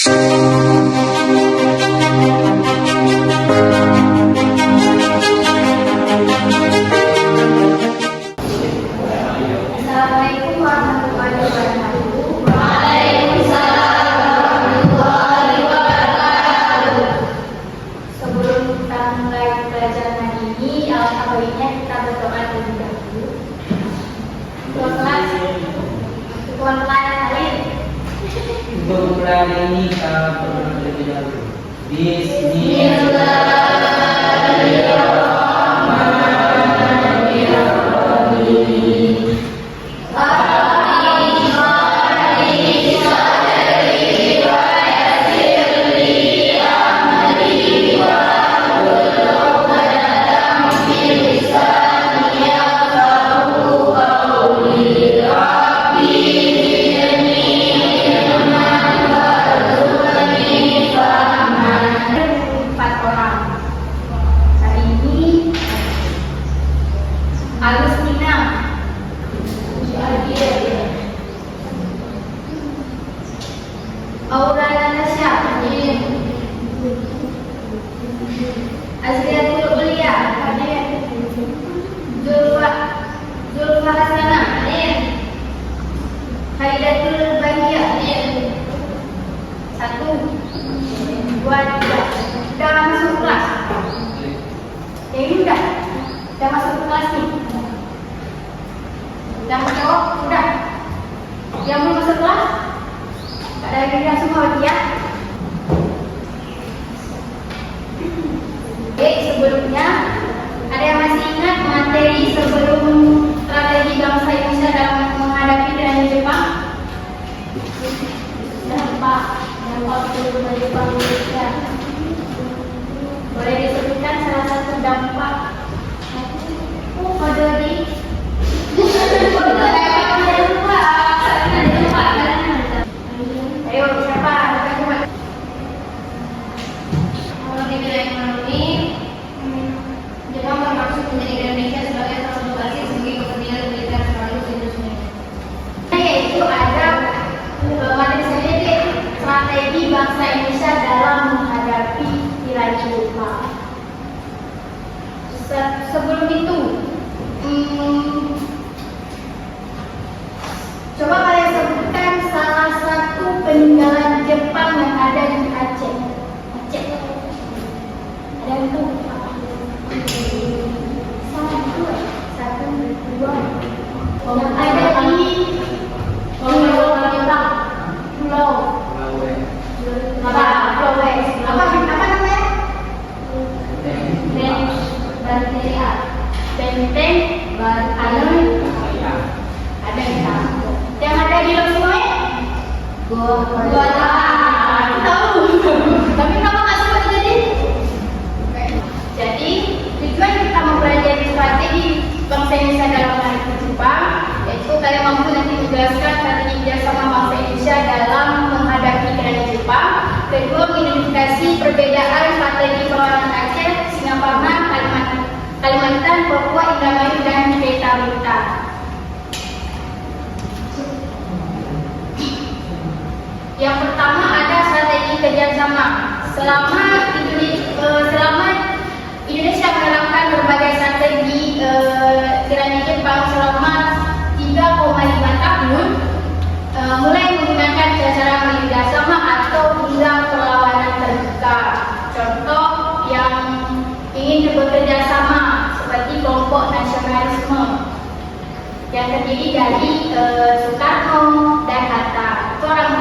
Assalamualaikum warahmatullahi wabarakatuh. Sebelum kita mulai pelajaran ini, alangkah baiknya kita berdoa terlebih dahulu. Tuan kelas Halim. Untuk bulan ini kita berdoa terlebih dahulu. Bismillah. Agustina, Aura Natasha, Azriatul Ulia, Zulfa Hasana, Haidatul Bahia, 1, 2, 3. Kita masuk kelas. Jadi udah masuk kelas nih. Udah jawab, udah. Yang belum masuk kelas, ada lagi yang semua ya. Oke, sebelumnya ada yang masih ingat materi sebelum strategi bangsa Indonesia dalam menghadapi tren Jepang? Dampak dari Jepang Indonesia. Boleh disebutkan salah satu dampak? Kode di ayo siapa? Kalau di bidang ekonomi, Jepang bermaksud menjadikan Indonesia sebagai salah satu basis bagi kepentingan militer sekaligus industri. Yaitu ada materi saya yaitu strategi bangsa Indonesia dalam menghadapi tirai Jepang. Sebelum itu, coba kalian sebutkan salah satu peninggalan Jepang yang ada di Aceh. Ada itu apa? 1, 2. Yang ada di Pulau Jepang. Pulau namanya? Benteng Banteng ada di sana. Yang ada di Lombok Gua tahu. Tapi kenapa nggak sempat jadi? Jadi tujuan kita mempelajari strategi bangsa Indonesia dalam menghadapi Jepang, yaitu kalian mampu nanti menjelaskan strategi kerjasama bangsa Indonesia dalam menghadapi tren Jepang. Kedua, mengidentifikasi perbedaan strategi perlawanan Aceh, Singaparna, Kalimantan, Papua, Indramayu, dan Beta. Yang pertama ada strategi kerjasama. Selama Indonesia menerapkan berbagai strategi tirani Jepang selama 3,5 tahun, mulai menggunakan cara kerjasama atau hingga perlawanan terbuka. Contoh yang ingin bekerja sama seperti kelompok nasionalisme yang terdiri dari Soekarno dan Hatta. Itu orang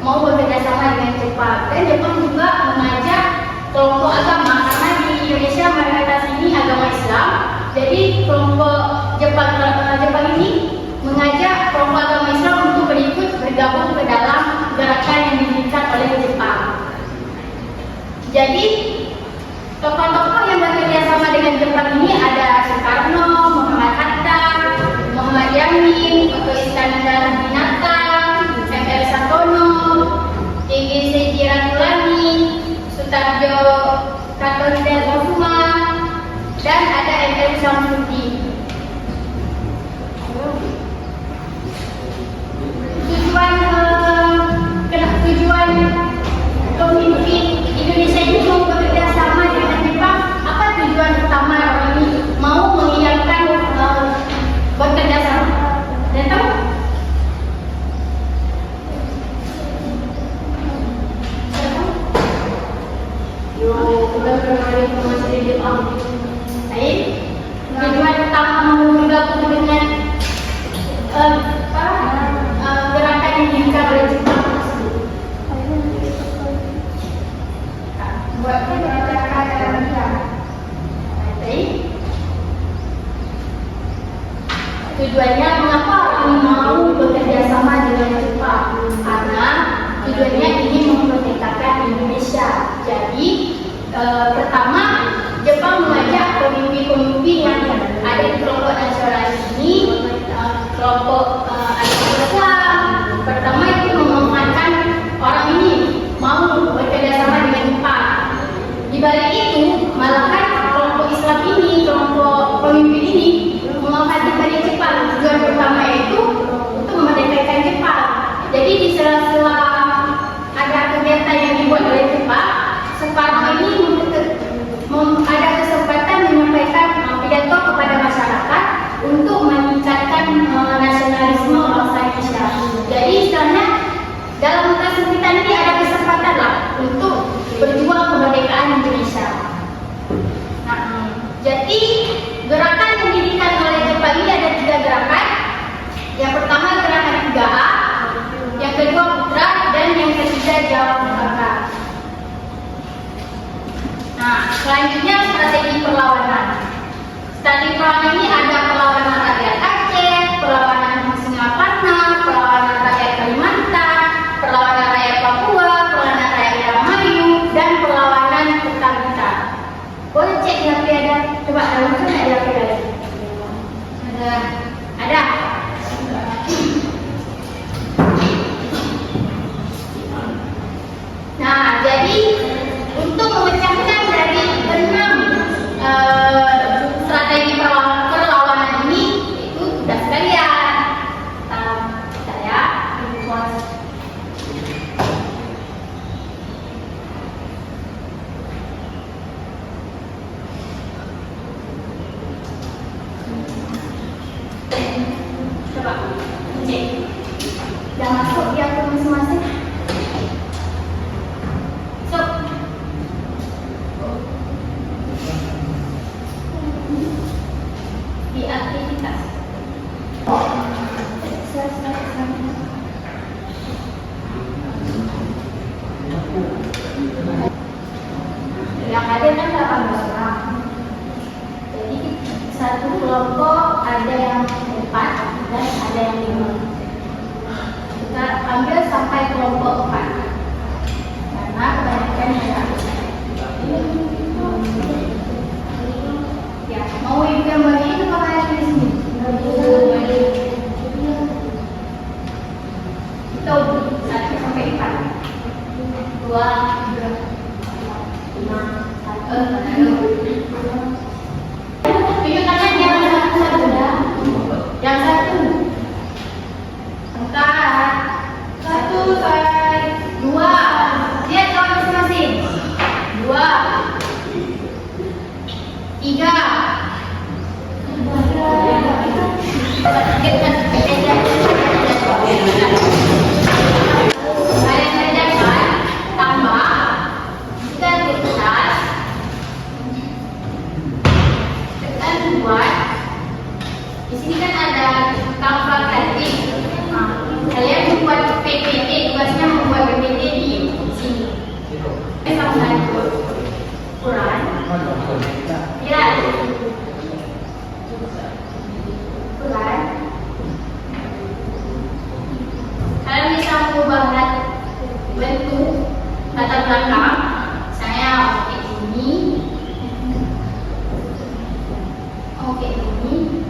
mau bekerja sama dengan Jepang. Dan Jepang juga mengajak kelompok agama, karena di Indonesia mayoritas ini agama Islam. Jadi kelompok Jepang ini mengajak kelompok agama Islam untuk bergabung ke dalam gerakan yang didirikan oleh Jepang. Jadi tokoh-tokoh yang bekerja sama dengan Jepang ini ada Soekarno, Muhammad Hatta, Muhammad Yamin, Otto Iskandar Binatang, M.R. Sartono, J.G. Ratulani, Sutarjo Kartowijokusuma, dan ada M.R. Samsudin. Tujuan Udah berkali informasi di Jepang. Baik, tujuan utama menggabung dengan gerakan yang diincar oleh Jepang tersebut. Buat gerakan baik. Tujuannya mengapa orang ini mau bekerja sama dengan Jepang? Karena tujuannya ingin memerdekakan Indonesia. Jadi pertama, Jepang mengajak pemimpin-pemimpin yang ada di kelompok nasionalis ini, kelompok Islam. Pertama itu memanfaatkan orang ini mau bekerja sama dengan Jepang. Di balik itu, malahan kelompok Islam ini, kelompok pemimpin ini memanfaatkan Jepang. Tujuan pertama itu untuk memerdekakan Jepang. Jadi di sela-sela ada kegiatan yang dibuat oleh Jepang, Soekarno ini ada kesempatan menyampaikan pidato kepada masyarakat untuk meningkatkan nasionalisme bangsa Indonesia. Jadi istilahnya dalam kesempitan ini ada kesempatan lah untuk berjuang kemerdekaan Indonesia. Jadi gerakan yang didirikan oleh Jepang ini ada 3 gerakan. Yang pertama gerakan 3A, yang kedua Putra, dan yang ketiga Jawa Pustaka. Selanjutnya strategi perlawanan. Strategi perlawanan ini ada perlawanan rakyat Aceh, perlawanan Singaparna, perlawanan rakyat Kalimantan, perlawanan rakyat Papua, perlawanan rakyat Indramayu, dan perlawanan Kuta. Boleh cek di HP ada? Coba ada di HP ada? Ada. Nah, jadi untuk memecahkan dari 6 strategi perlawanan ini, itu sudah sekalian. Saya coba cek. Udah masuk di akun masing-masing. Di aktivitas yang ada kan 18 orang. Jadi satu kelompok ada yang 4 dan ada yang 5. Kita ambil sampai kelompok 4 karena kebanyakan yang ya, mau ibu yang bagi itu pakai di sini. Itu 1 sampai 4. 2, 3, 5, 1. Tunjukkan yang satu dah. Yang satu. Angkat. 1 sampai 2. Lihat kawan masing-masing. 2, 3. Di sini kan ada kalkulatif. Kalian membuat PPT, tugasnya membuat PPT di sini. Sama satu Quran. Ya. Quran. Kalian bisa mengubah bentuk latar belakang. Saya pakai ini. Oke, ini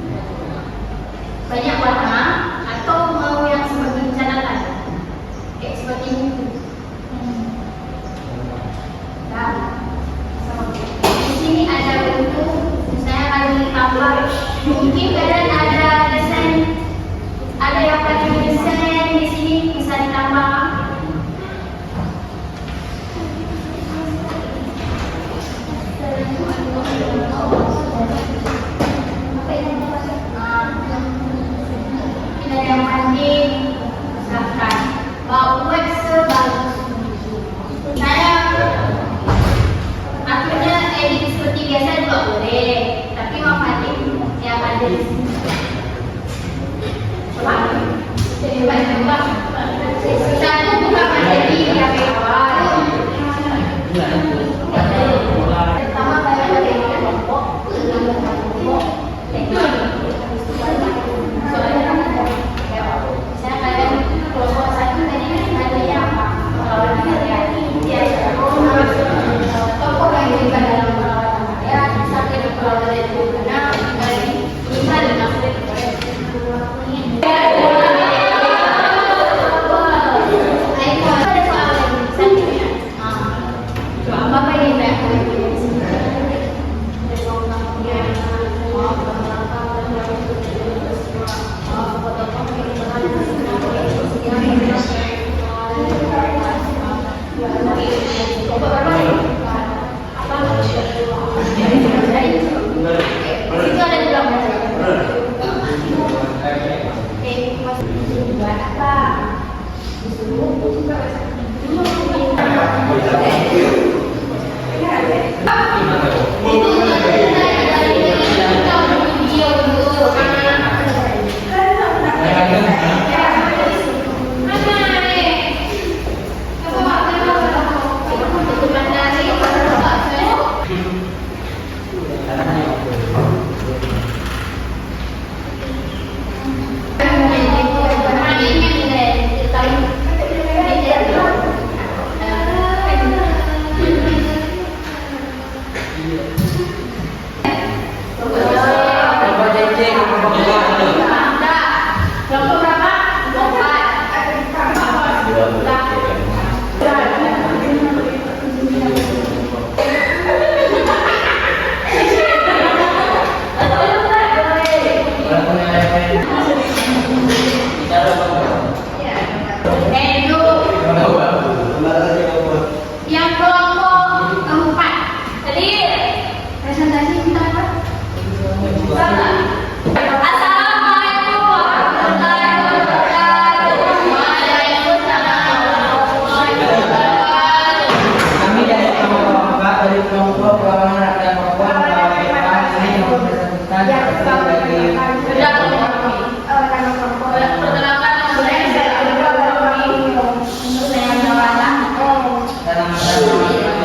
banyak warna atau mau yang seperti catatan, kayak seperti ini. Nah, di sini ada bentuk, saya akan tambah. Mungkin kalian ada desain, ada yang pakai desain di sini bisa ditambah. Yang penting misalkan bawa web sebagus saya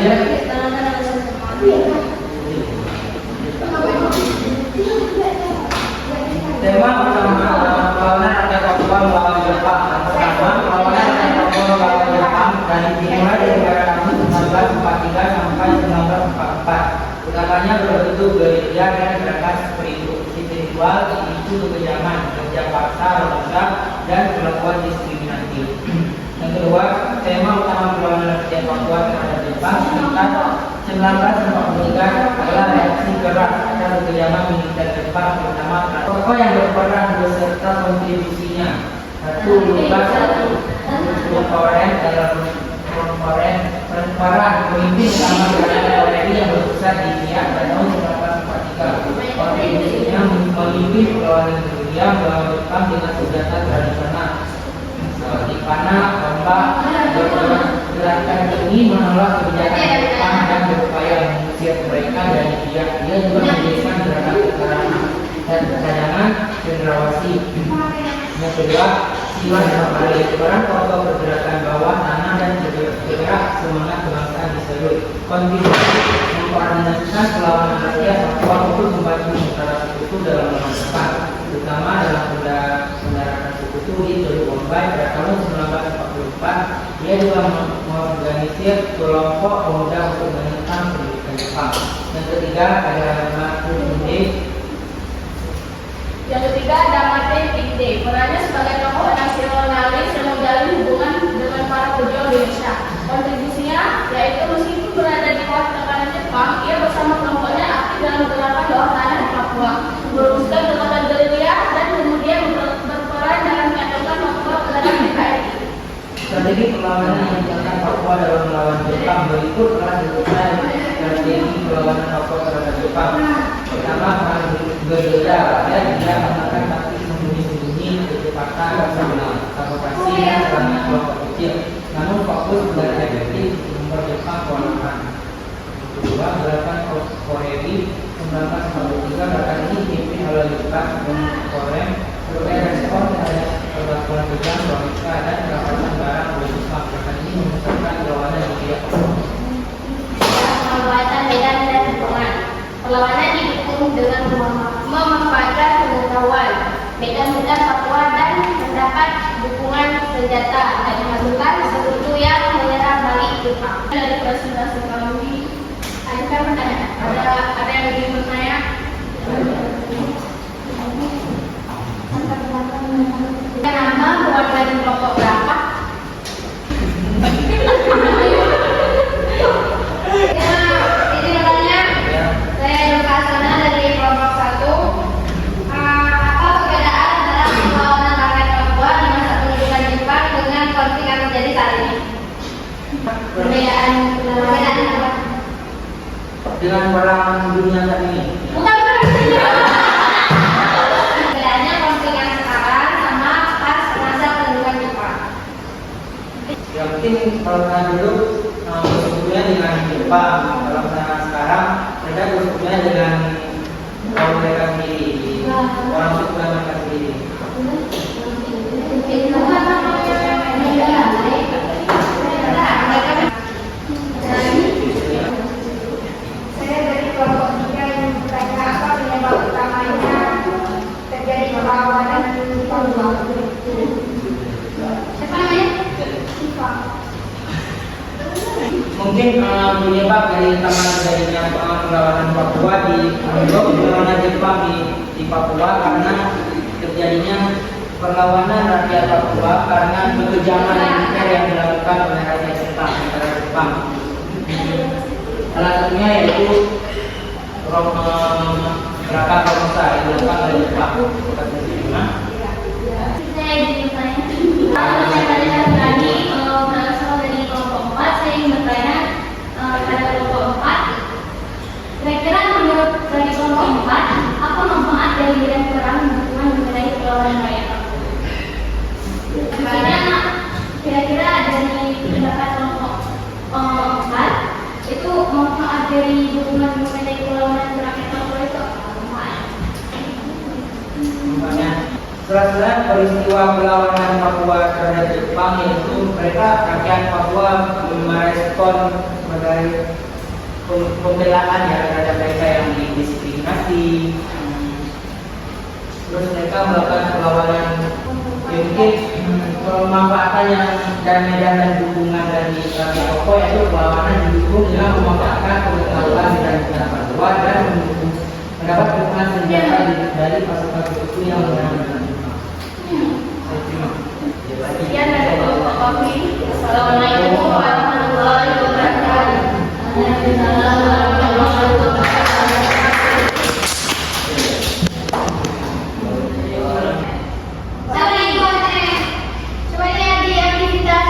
dia tema pertama perlawanan rakyat Papua melawan Jepang. Pertama, perlawanan rakyat Papua melawan Jepang dan dimulai dari era tahun 1943 sampai 1944. Utamanya berbentuk gerilya dan gerakan spiritual, yaitu kekejaman, kerja paksa, rusak, dan perlakuan diskriminatif. Yang kedua, tema utama perlawanan rakyat Papua terhadap Jepang sekitar 1943 adalah reaksi keras atas kekejaman militer Jepang, terutama tokoh yang berperan beserta kontribusinya. Satu, Lukas Konforen dalam peran pemimpin utama gerakan Korea yang berpusat di India pada tahun 1943. Kontribusinya memimpin perlawanan dunia melawan Jepang dengan senjata tradisional seperti panah, tombak. Gerakan ini menolak kebijakan Jepang dan berupaya mengusir mereka dari India. Dia juga mendirikan gerakan keterangan dan cadangan cendrawasih. Yang kedua, Siwan Kembali, peran tokoh pergerakan bawah tanah dan bergerak semangat kebangsaan disebut kontribusi mengkoordinasikan perlawanan rakyat Papua untuk membantu masyarakat sekutu dalam melawan Jepang, terutama dalam pendaratan sekutu di Teluk Bombay pada tahun 1944. Dia juga mengorganisir kelompok pemuda untuk menentang pendudukan Jepang. Yang ketiga adalah Martin Inde. Yang ketiga ada Martin Inde. Perannya sebagai tokoh nasionalis yang menjalin hubungan dengan para pejuang Indonesia. Kontribusinya yaitu meskipun berada di bawah tekanan Jepang, ia bersama kelompoknya aktif dalam gerakan bawah tanah di Papua, merumuskan gerakan gerilya dan kemudian berperan dalam menyatukan Papua ke dalam NKRI. Strategi perlawanan yang dilakukan Papua dalam melawan Jepang berikut telah dilakukan strategi perlawanan Papua terhadap Jepang. Pertama, perang gerilya rakyat. Dia menggunakan taktik sembunyi-sembunyi, kecepatan, rasional, provokasi dan serangan kelompok kecil, namun fokus pada efektif membuat Jepang kewalahan. Kedua, gerakan Korevi 1943. Gerakan ini dipimpin oleh Lukas Konforen sebagai respon terhadap perlakuan kejam Rohingya dan perampasan barang oleh Jepang. Gerakan ini memusatkan perlawanan di India. Perlawanan medan dan dukungan. Perlawanan didukung dengan memanfaatkan pengetahuan medan-medan Papua dan mendapat dukungan senjata dan masukan sekutu yang menyerang balik Jepang. Dari presentasi kami, ada pertanyaan? Ada yang ingin bertanya? Nama keluarga di kelompok berapa? Ini namanya saya Lukasana dari kelompok 1. Apa perbedaan antara perlawanan rakyat Papua di masa pendudukan Jepang dengan konflik yang terjadi saat ini? Perbedaan apa? Dengan perang dunia saat ini. Bukan. Bedanya konflik yang sekarang sama pas masa pendudukan Jepang. Yang penting kalau dulu bersekutunya dengan Jepang, kalau sekarang mereka bersekutunya dengan kaum mereka sendiri, orang suku mereka sendiri. Saya dari kelompok 3 yang bertanya apa penyebab utamanya terjadi perlawanan di Papua. Siapa namanya? Siva. Mungkin penyebab dari utama terjadinya perlawanan Papua di perlawanan Jepang di Papua karena terjadinya perlawanan rakyat Papua karena kekejaman militer yang dilakukan oleh rakyat Jepang terhadap Jepang. Salah satunya yaitu gerakan Romusa yang dilakukan oleh Jepang. Saya ingin bertanya. Saya tadi berasal dari kelompok 4. Saya ingin bertanya pada kelompok 4. Kira-kira menurut dari kelompok 4, apa manfaat dari bidang perang dukungan mengenai perlawanan rakyat Papua? Misalnya, kira-kira dari pendapat kelompok 4 itu manfaat dari dukungan mengenai perlawanan rakyat Papua itu apa manfaat? Setelah peristiwa perlawanan Papua terhadap Jepang, yaitu mereka rakyat Papua merespon sebagai pembelaan ya terhadap mereka yang didiskriminasi. Terus mereka melakukan perlawanan, ya mungkin pemanfaatan yang dan medan dan dukungan dari tokoh, yaitu perlawanan didukung dengan memanfaatkan pengetahuan dan pengetahuan dan mendapat dukungan senjata dari pasukan sekutu yang benar-benar. Sekian dari Bapak kami. Assalamualaikum warahmatullahi wabarakatuh. Semuanya di aktivitas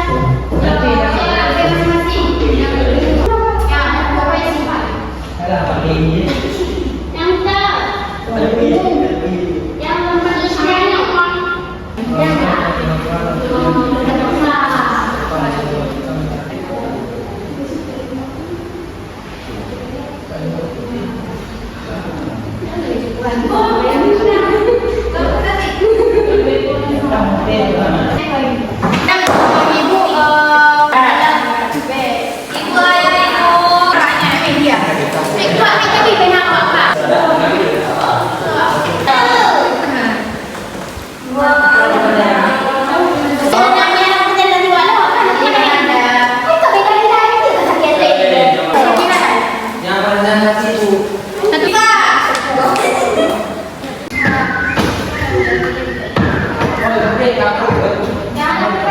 masing-masing. Yang Bapak simpan. Yang tak. Yang memperlukannya.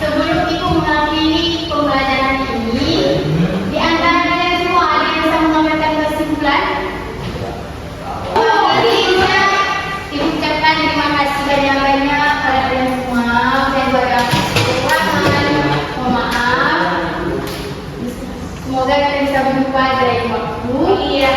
Sebelum ibu mengakhiri pembelajaran ini, di antara kalian semua ada yang bisa menyampaikan kesimpulan? Intinya, ibu ucapkan terima kasih banyak-banyak pada kalian semua. Dan banyak kekurangan, mohon maaf. Semoga kita bisa berjumpa di lain waktu. Iya.